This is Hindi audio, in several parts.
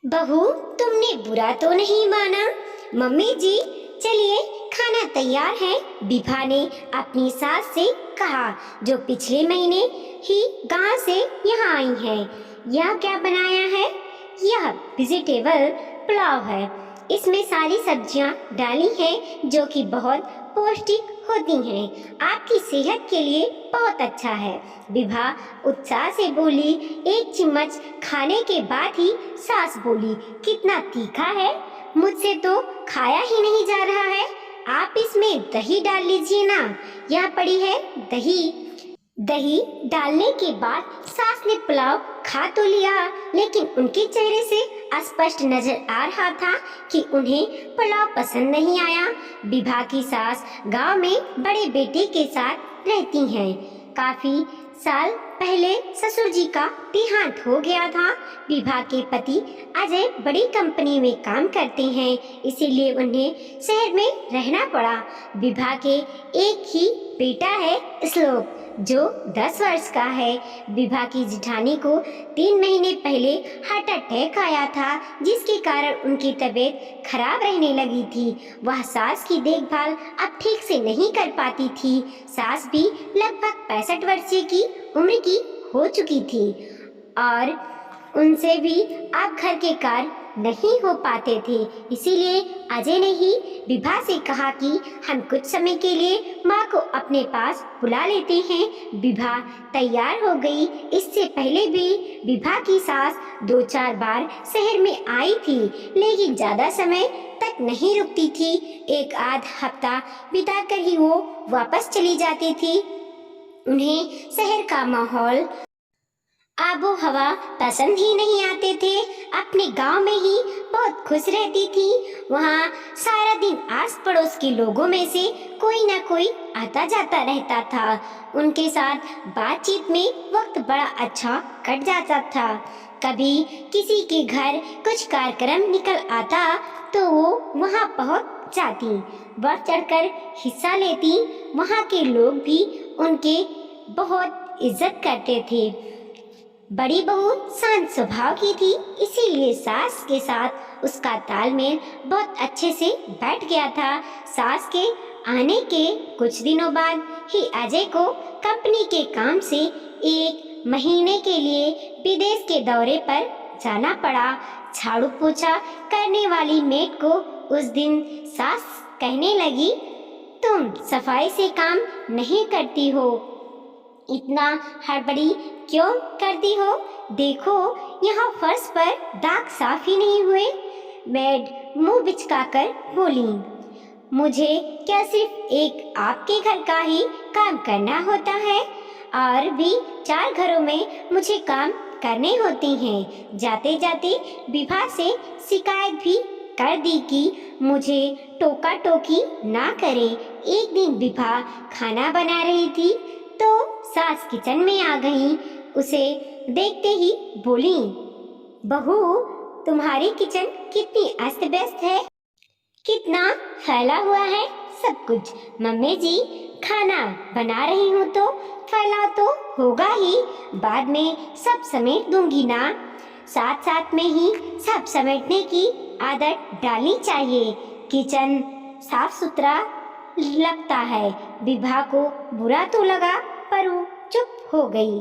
बहू, तुमने बुरा तो नहीं माना? मम्मी जी, चलिए खाना तैयार है। विभा ने अपनी सास से कहा, जो पिछले महीने ही गांव से यहाँ आई है। यह क्या बनाया है? यह वेजिटेबल पुलाव है। इसमें सारी सब्जियां डाली हैं जो कि बहुत पौष्टिक होती हैं। आपकी सेहत के लिए बहुत अच्छा है। विभा उत्साह से बोली। एक चम्मच खाने के बाद ही सास बोली, कितना तीखा है, मुझसे तो खाया ही नहीं जा रहा है। आप इसमें दही डाल लीजिए ना। यह पड़ी है दही। दही डालने के बाद सास ने पुलाव खा तो लिया, लेकिन उनके चेहरे से स्पष्ट नजर आ रहा था कि उन्हें पुलाव पसंद नहीं आया। विभा की सास गांव में बड़े बेटे के साथ रहती हैं। काफी साल पहले ससुर जी का देहांत हो गया था। विभा के पति अजय बड़ी कंपनी में काम करते हैं, इसीलिए उन्हें शहर में रहना पड़ा। विभा के एक ही बेटा है श्लोक, जो 10 वर्ष का है। विभा की जिठानी को 3 महीने पहले हार्ट अटैक आया था, जिसके कारण उनकी तबीयत खराब रहने लगी थी। वह सास की देखभाल अब ठीक से नहीं कर पाती थी। सास भी लगभग 65 वर्षीय की उम्र की हो चुकी थी और उनसे भी अब घर के कार्य नहीं हो पाते थे। इसीलिए अजय ने ही विभा से कहा कि हम कुछ समय के लिए माँ को अपने पास बुला लेते हैं। विभा तैयार हो गई। इससे पहले भी विभा की सास 2-4 बार शहर में आई थी, लेकिन ज्यादा समय तक नहीं रुकती थी। एक आध हफ्ता बिताकर ही वो वापस चली जाती थी। उन्हें शहर का माहौल, आबो हवा पसंद ही नहीं आते थे। अपने गांव में ही बहुत खुश रहती थी। वहाँ सारा दिन आस पड़ोस के लोगों में से कोई ना कोई आता जाता रहता था। उनके साथ बातचीत में वक्त बड़ा अच्छा कट जाता था। कभी किसी के घर कुछ कार्यक्रम निकल आता तो वो वहाँ पहुँच जाती, बढ़ चढ़कर हिस्सा लेती। वहाँ के लोग भी उनके बहुत इज्जत करते थे। बड़ी बहू शांत स्वभाव की थी, इसीलिए सास के साथ उसका तालमेल बहुत अच्छे से बैठ गया था। सास के आने के कुछ दिनों बाद ही अजय को कंपनी के काम से 1 महीने के लिए विदेश के दौरे पर जाना पड़ा। झाड़ू पोछा करने वाली मेड को उस दिन सास कहने लगी, तुम सफाई से काम नहीं करती हो, इतना हड़बड़ी क्यों करती हो? देखो, यहाँ फर्श पर दाग साफ ही नहीं हुए। मेड मुंह बिचकाकर बोली, मुझे क्या सिर्फ एक आपके घर का ही काम करना होता है? और भी 4 घरों में मुझे काम करने होते हैं। जाते जाते विभा से शिकायत भी कर दी कि मुझे टोका टोकी ना करे। एक दिन विभा खाना बना रही थी तो सास किचन में आ गई। उसे देखते ही बोली, बहू, तुम्हारी किचन कितनी अस्त व्यस्त है, कितना फैला हुआ है सब कुछ। मम्मी जी, खाना बना रही हूँ तो फैला तो होगा ही, बाद में सब समेट दूंगी ना। साथ साथ में ही सब समेटने की आदत डालनी चाहिए। किचन साफ सुथरा लगता है। विभा को बुरा तो लगा, पर वो चुप हो गई।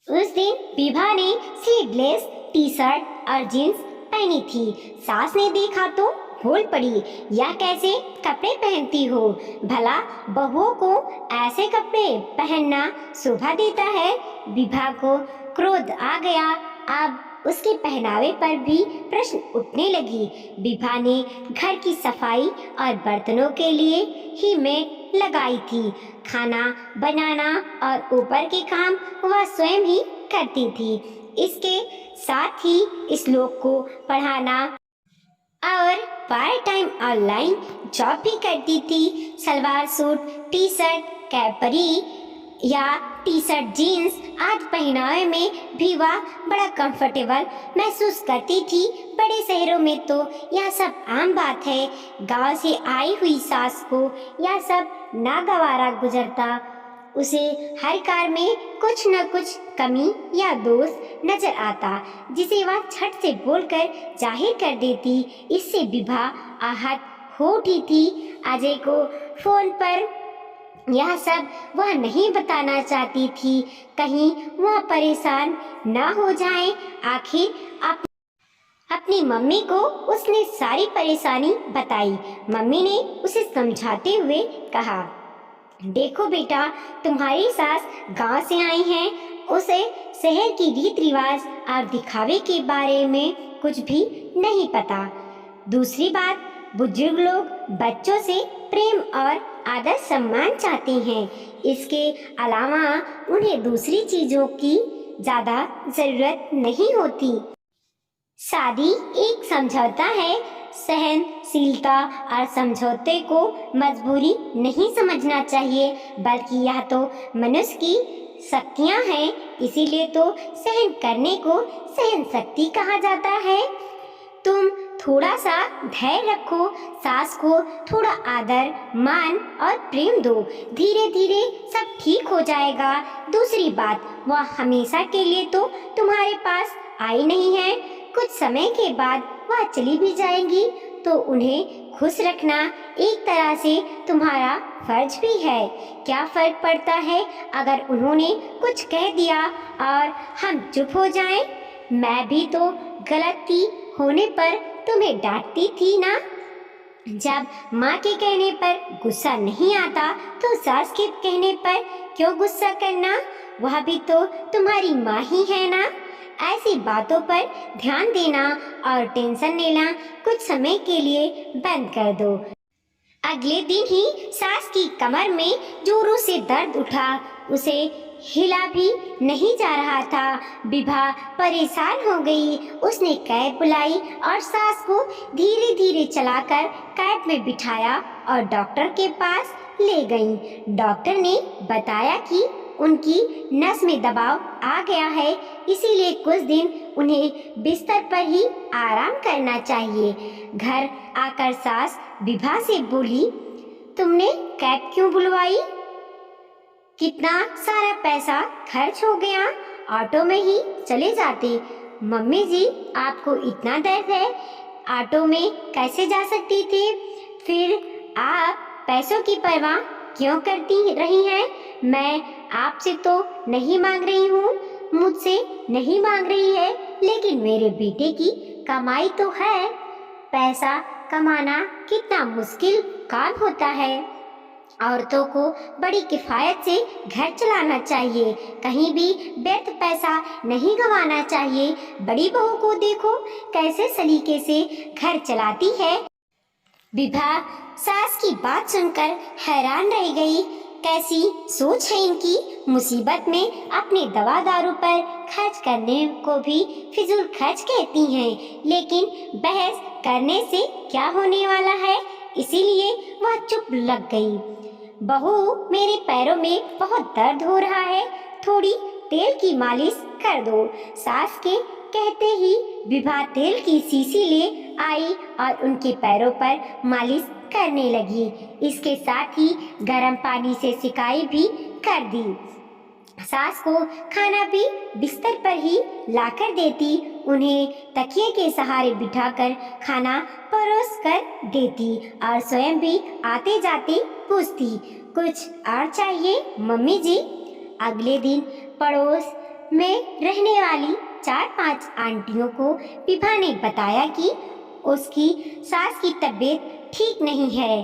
उस दिन विभा ने स्लीवलेस टी-शर्ट और जींस पहनी थी। सास ने देखा तो बोल पड़ी, यह कैसे कपड़े पहनती हो? भला बहुओं को ऐसे कपड़े पहनना शोभा देता है? विभा को क्रोध आ गया। अब उसके पहनावे पर भी प्रश्न उठने लगी। विभा ने घर की सफाई और बर्तनों के लिए ही मेड लगाई थी। खाना बनाना और ऊपर के काम वह स्वयं ही करती थी। इसके साथ ही इस लोग को पढ़ाना और पार्ट टाइम ऑनलाइन जॉब भी करती थी। Salwar suit, T shirt, capri या टी शर्ट, जीन्स आदि पहनावे में भी वह बड़ा कंफर्टेबल महसूस करती थी। बड़े शहरों में तो यह सब आम बात है। गांव से आई हुई सास को यह सब नागवारा गुजरता। उसे हर कार में कुछ न कुछ कमी या दोष नजर आता, जिसे वह झट से बोलकर जाहिर कर देती। इससे विभा आहत हो उठी थी। अजय को फोन पर यह सब वह नहीं बताना चाहती थी, कहीं वह परेशान न हो जाए। आखिर अपनी मम्मी को उसने सारी परेशानी बताई। मम्मी ने उसे समझाते हुए कहा, देखो बेटा, तुम्हारी सास गांव से आई हैं, उसे शहर की रीत रिवाज और दिखावे के बारे में कुछ भी नहीं पता। दूसरी बात, बुजुर्ग लोग बच्चों से प्रेम और आदर सम्मान चाहते हैं। इसके अलावा उन्हें दूसरी चीजों की ज्यादा जरूरत नहीं होती। शादी एक समझौता है। सहनशीलता और समझौते को मजबूरी नहीं समझना चाहिए, बल्कि यह तो मनुष्य की शक्तियां हैं। इसीलिए तो सहन करने को सहन शक्ति कहा जाता है। तुम थोड़ा सा धैर्य रखो, सास को थोड़ा आदर, मान और प्रेम दो, धीरे धीरे सब ठीक हो जाएगा। दूसरी बात, वह हमेशा के लिए तो तुम्हारे पास आई नहीं है, कुछ समय के बाद वह चली भी जाएंगी, तो उन्हें खुश रखना एक तरह से तुम्हारा फर्ज भी है। क्या फर्क पड़ता है अगर उन्होंने कुछ कह दिया और हम चुप हो जाएं? मैं भी तो गलती होने पर तुम्हें डांटती थी ना। जब माँ के कहने पर गुस्सा नहीं आता, तो सास के कहने पर क्यों गुस्सा करना? वह भी तो तुम्हारी माँ ही है ना। ऐसी बातों पर ध्यान देना और टेंशन लेना कुछ समय के लिए बंद कर दो। अगले दिन ही सास की कमर में जोरों से दर्द उठा। उसे हिला भी नहीं जा रहा था। विभा परेशान हो गई। उसने कैब बुलाई और सास को धीरे धीरे चलाकर कैब में बिठाया और डॉक्टर के पास ले गई। डॉक्टर ने बताया कि उनकी नस में दबाव आ गया है, इसीलिए कुछ दिन उन्हें बिस्तर पर ही आराम करना चाहिए। घर आकर सास विभा से बोली, तुमने कैब क्यों बुलवाई? कितना सारा पैसा खर्च हो गया, ऑटो में ही चले जाते। मम्मी जी, आपको इतना दर्द है, ऑटो में कैसे जा सकती थी? फिर आप पैसों की परवाह क्यों करती रही हैं? मैं आपसे तो नहीं मांग रही हूँ, मुझसे नहीं मांग रही है, लेकिन मेरे बेटे की कमाई तो है। पैसा कमाना कितना मुश्किल काम होता है। औरतों को बड़ी किफायत से घर चलाना चाहिए, कहीं भी व्यर्थ पैसा नहीं गंवाना चाहिए। बड़ी बहू को देखो कैसे सलीके से घर चलाती है। विभा सास की बात सुनकर हैरान रह गई। कैसी सोच है इनकी। मुसीबत में अपने दवा दारू पर खर्च करने को भी फिजूल खर्च कहती हैं, लेकिन बहस करने से क्या होने वाला है, इसीलिए वह चुप लग गई। बहू, मेरे पैरों में बहुत दर्द हो रहा है, थोड़ी तेल की मालिश कर दो। सास के कहते ही विभा तेल की शीशी ले आई और उनके पैरों पर मालिश करने लगी। इसके साथ ही गर्म पानी से सिकाई भी कर दी। सास को खाना भी बिस्तर पर ही लाकर देती, उन्हें तकिए के सहारे बिठाकर खाना परोस कर देती और स्वयं भी आते जाते पूछती, कुछ और चाहिए मम्मी जी? अगले दिन पड़ोस में रहने वाली 4-5 आंटियों को विभा ने बताया कि उसकी सास की तबीयत ठीक नहीं है।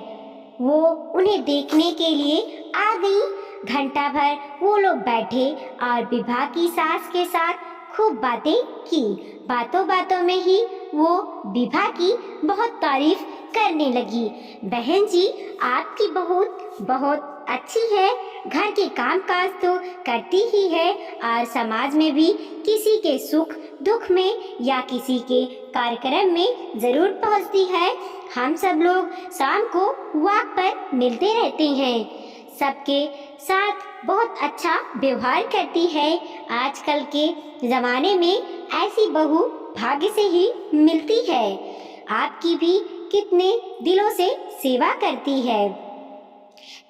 वो उन्हें देखने के लिए आ गई। घंटा भर वो लोग बैठे और विभा की सास के साथ खूब बातें की। बातों बातों में ही वो विभा की बहुत तारीफ करने लगी। बहन जी, आपकी बहुत अच्छी है, घर के काम काज तो करती ही है और समाज में भी किसी के सुख दुख में या किसी के कार्यक्रम में जरूर पहुंचती है। हम सब लोग शाम को वॉक पर मिलते रहते हैं, सबके साथ बहुत अच्छा व्यवहार करती है। आजकल के जमाने में ऐसी बहू भाग्य से ही मिलती है। आपकी भी कितने दिलों से सेवा करती है।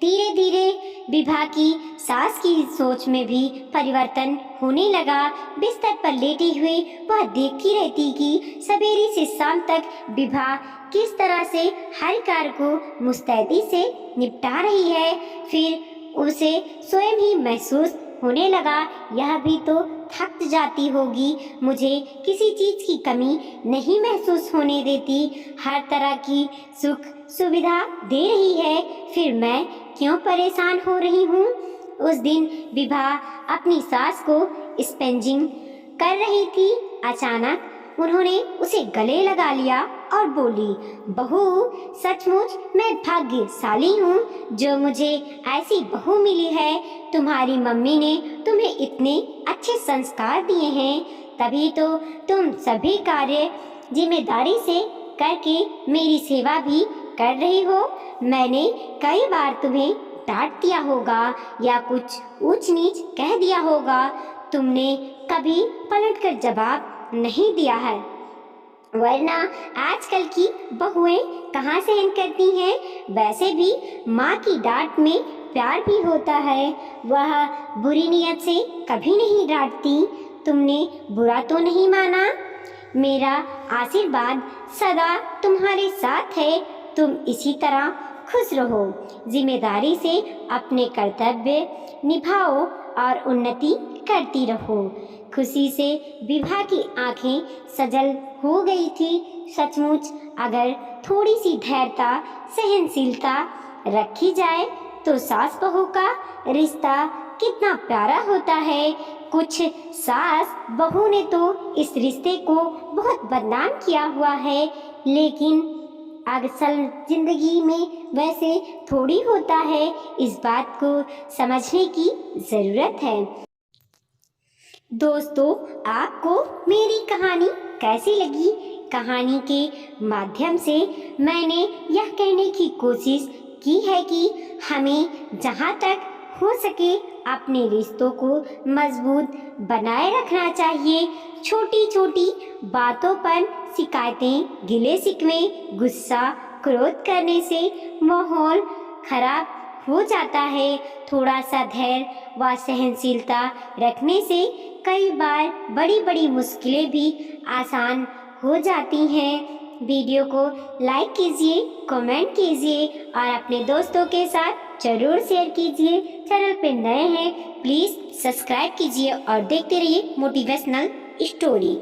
धीरे धीरे विभा की सास की सोच में भी परिवर्तन होने लगा। बिस्तर पर लेटी हुई वह देखती रहती कि सवेरे से शाम तक विभा किस तरह से हर कार्य को मुस्तैदी से निपटा रही है। फिर उसे स्वयं ही महसूस होने लगा, यह भी तो थक जाती होगी, मुझे किसी चीज की कमी नहीं महसूस होने देती, हर तरह की सुख सुविधा दे रही है, फिर मैं क्यों परेशान हो रही हूँ। उस दिन विभा अपनी सास को स्पेंजिंग कर रही थी। अचानक उन्होंने उसे गले लगा लिया और बोली, बहू, सचमुच मैं भाग्यशाली हूँ जो मुझे ऐसी बहू मिली है। तुम्हारी मम्मी ने तुम्हें इतने अच्छे संस्कार दिए हैं, तभी तो तुम सभी कार्य जिम्मेदारी से करके मेरी सेवा भी कर रही हो। मैंने कई बार तुम्हें डांट दिया होगा या कुछ ऊंच नीच कह दिया होगा, तुमने कभी पलटकर जवाब नहीं दिया है, वरना आजकल की बहुएं कहाँ सहन करती हैं। वैसे भी माँ की डांट में प्यार भी होता है, वह बुरी नीयत से कभी नहीं डांटती। तुमने बुरा तो नहीं माना। मेरा आशीर्वाद सदा तुम्हारे साथ है, तुम इसी तरह खुश रहो, जिम्मेदारी से अपने कर्तव्य निभाओ और उन्नति करती रहो। खुशी से विभा की आंखें सजल हो गई थी। सचमुच अगर थोड़ी सी धैर्यता सहनशीलता रखी जाए तो सास बहू का रिश्ता कितना प्यारा होता है। कुछ सास बहू ने तो इस रिश्ते को बहुत बदनाम किया हुआ है, लेकिन असल जिंदगी में वैसे थोड़ी होता है। इस बात को समझने की ज़रूरत है। दोस्तों, आपको मेरी कहानी कैसी लगी? कहानी के माध्यम से मैंने यह कहने की कोशिश की है कि हमें जहाँ तक हो सके अपने रिश्तों को मजबूत बनाए रखना चाहिए। छोटी छोटी बातों पर शिकायतें, गिले शिकवे, गुस्सा, क्रोध करने से माहौल खराब हो जाता है। थोड़ा सा धैर्य व सहनशीलता रखने से कई बार बड़ी बड़ी मुश्किलें भी आसान हो जाती हैं। वीडियो को लाइक कीजिए, कमेंट कीजिए और अपने दोस्तों के साथ जरूर शेयर कीजिए। चैनल पे नए हैं प्लीज़ सब्सक्राइब कीजिए और देखते रहिए मोटिवेशनल स्टोरी।